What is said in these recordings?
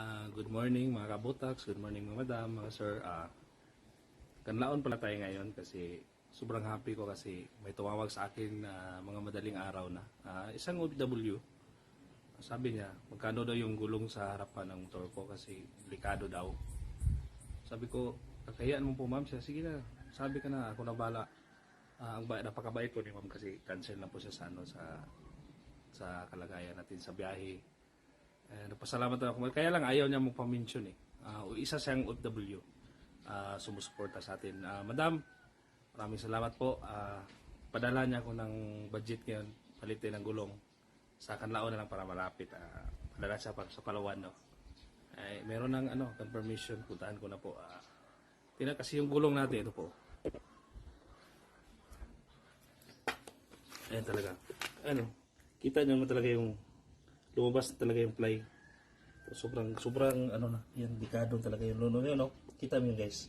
Good morning mga kabutaks, good morning mga madam, mga sir. Kanlaon pala tayo ngayon kasi sobrang happy ko kasi may tumawag sa akin na mga madaling araw na. Isang OFW, sabi niya, magkano daw yung gulong sa harapan ng motor ko kasi delikado daw. Sabi ko, kakayaan mo po ma'am siya, sige na, sabi ka na, ako na bala. Napakabait po ni ma'am kasi cancel na po siya sa kalagayan natin sa biyahe. Nagpasalamat ako. Kaya lang ayaw niya mong pa-mention eh. Isa siyang OFW. Sumusuporta sa atin. Madam, maraming salamat po. Padala niya ako ng budget ngayon. Palitin ng gulong. Sa Kanlaon na lang para malapit. Padala siya sa Palawan. No? Meron ng confirmation. Puntahan ko na po. Tingnan kasi yung gulong natin. Ito po. Ayan talaga. Kita niyo naman talaga yung lumabas talaga yung fly. Sobrang yan, delikado talaga yung luno yun, no? Kita mo yun, guys.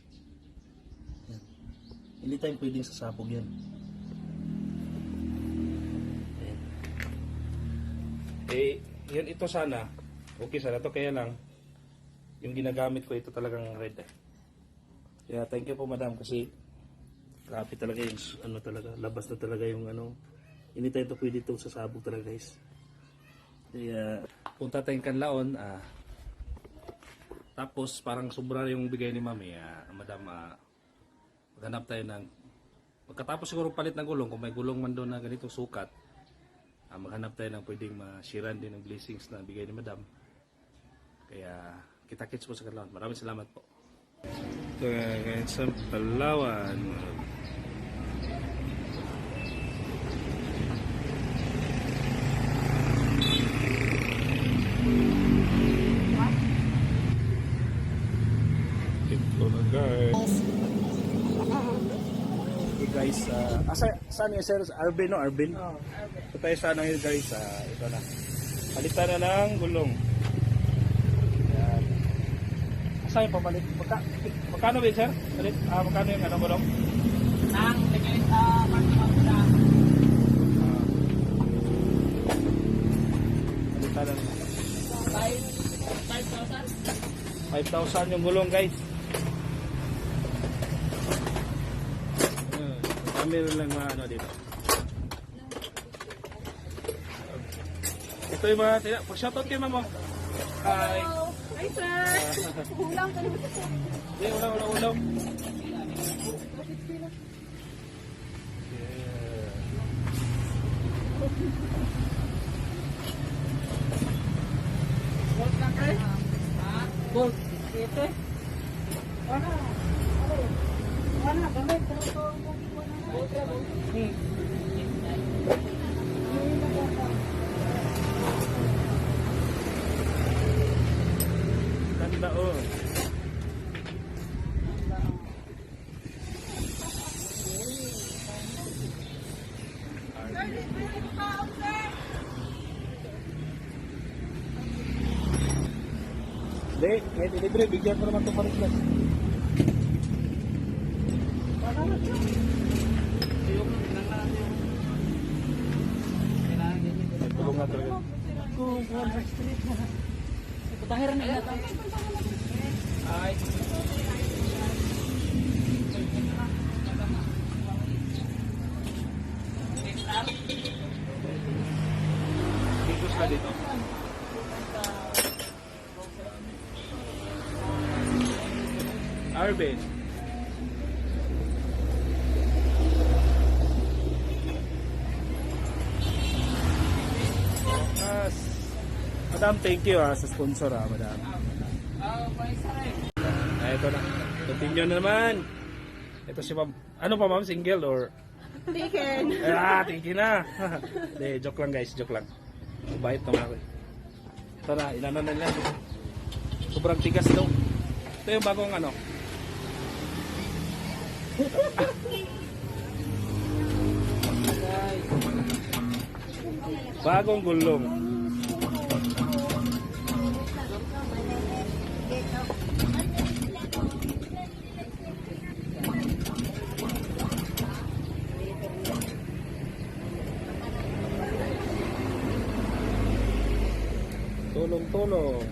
Yan. Hindi tayo pwedeng sasabog yan. Ayan. Yun ito sana. Okay sana to, kaya lang yung ginagamit ko ito talagang red. Kaya thank you po madam kasi grabe talaga yung talaga, labas na talaga yung hindi tayo ito pwede itong sasabog talaga, guys. Kaya punta tayong Kanlaon, tapos parang sobra yung bigay ni mami, madam, maghanap tayo ng pagkatapos siguro palit ng gulong, kung may gulong man doon na ganitong sukat, maghanap tayo ng pwedeng ma-sharean din ng blessings na bigay ni madam. Kaya kita-kits po sa Kanlaon. Maraming salamat po. Ito ngayon sa Palawan. Guys, saan yung sir? Arvin, no? Arvin? Oh, Ito tayo sana yun guys. Ito na. Palitan na ng gulong. Ayan. Saan yung pamalit? Magkano ba yun sir? Magkano yung gulong? ang tingin sa maximum na Palitan na. 5,000 5,000 yung gulong guys. Meron lang mga dito. Ito yung mga pag-shoutout kayo mamo. Hi. Hi sir. Ulang ka naman sir. Hindi, ulang. gold na kayo. Gold. Ito. Wala, gamit. Ganda oh. Hindi, may delivery. Bigyan ko naman ito pa rin plus. Tulong nga talaga. Kung Walter Street na. Putahiran na yata. Ay. Dito sila dito. Arvin. Madam, thank you sa sponsor madam. Ito na. Continue na naman. Ito si ma'am. Ano pa ma'am? Single or? Taken. Thank you na. De, joke lang guys, joke lang. Mabait naman ako. Ito na, inano na nila. Sobrang tigas daw. Ito yung bagong bagong gulong. Tulong-tulong.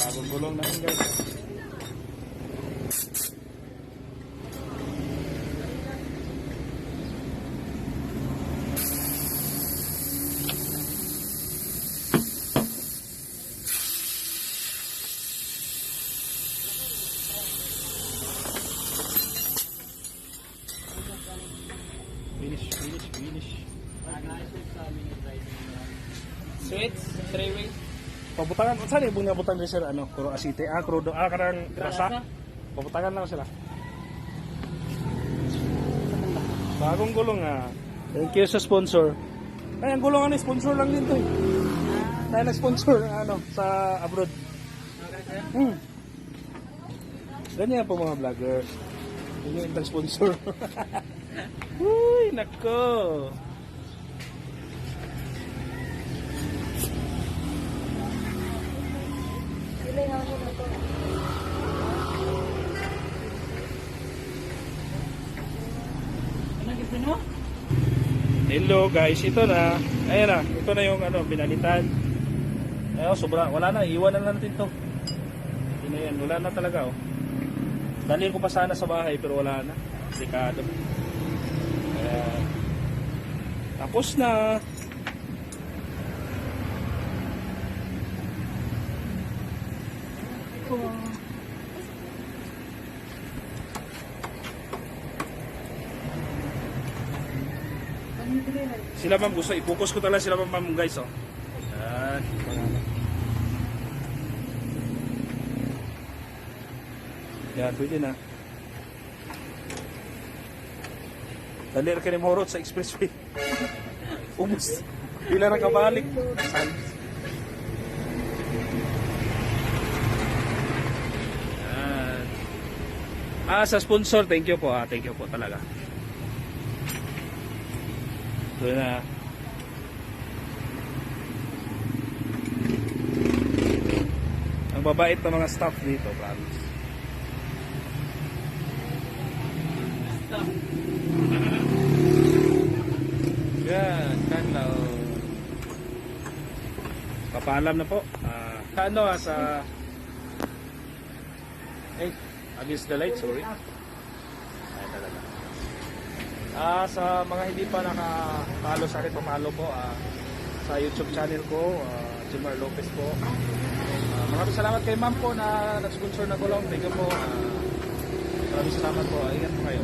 Bagong gulong namin guys. Finish. Switch, 3-way. Pabutangan, saan yung bunga butang sir? Ano, kuro asite, krudo, karang grasa. Pabutangan lang sila. Bagong gulong Thank you sa sponsor. Ay, ang gulong sponsor lang din to eh. Dahil nag-sponsor sa abroad. Ganyan po mga vlogger. Ganyan yung sponsor. Uy, nako. Ano gito no? Hello guys, ito na. Ayan na, ito na yung binalitan. Ayun, sobra, wala na, iwan na natin to. Ito na yan, wala na talaga Dalhin ko pa sana sa bahay pero wala na. Delikado. Tapos na. Sila ma'am, gusto i-focus ko talaga sila ma'am guys Yan. Yan, pwede na. Dali ka ni Morot sa expressway. Ubus. Pila na kabalik. Yan. Sa sponsor, thank you po Thank you po talaga. Ito na. Ang babait na mga staff dito, promise. Yan, kanaw. Papaalam na po. Sa against the light, sorry. Ay, talaga. Sa mga hindi pa nakapalo sa akin, papalo po sa YouTube channel ko, Jimar Lopez po. Maraming salamat kay ma'am po na nag-sponsor na gulong. Thank you po. Maraming salamat po. Ingat po kayo.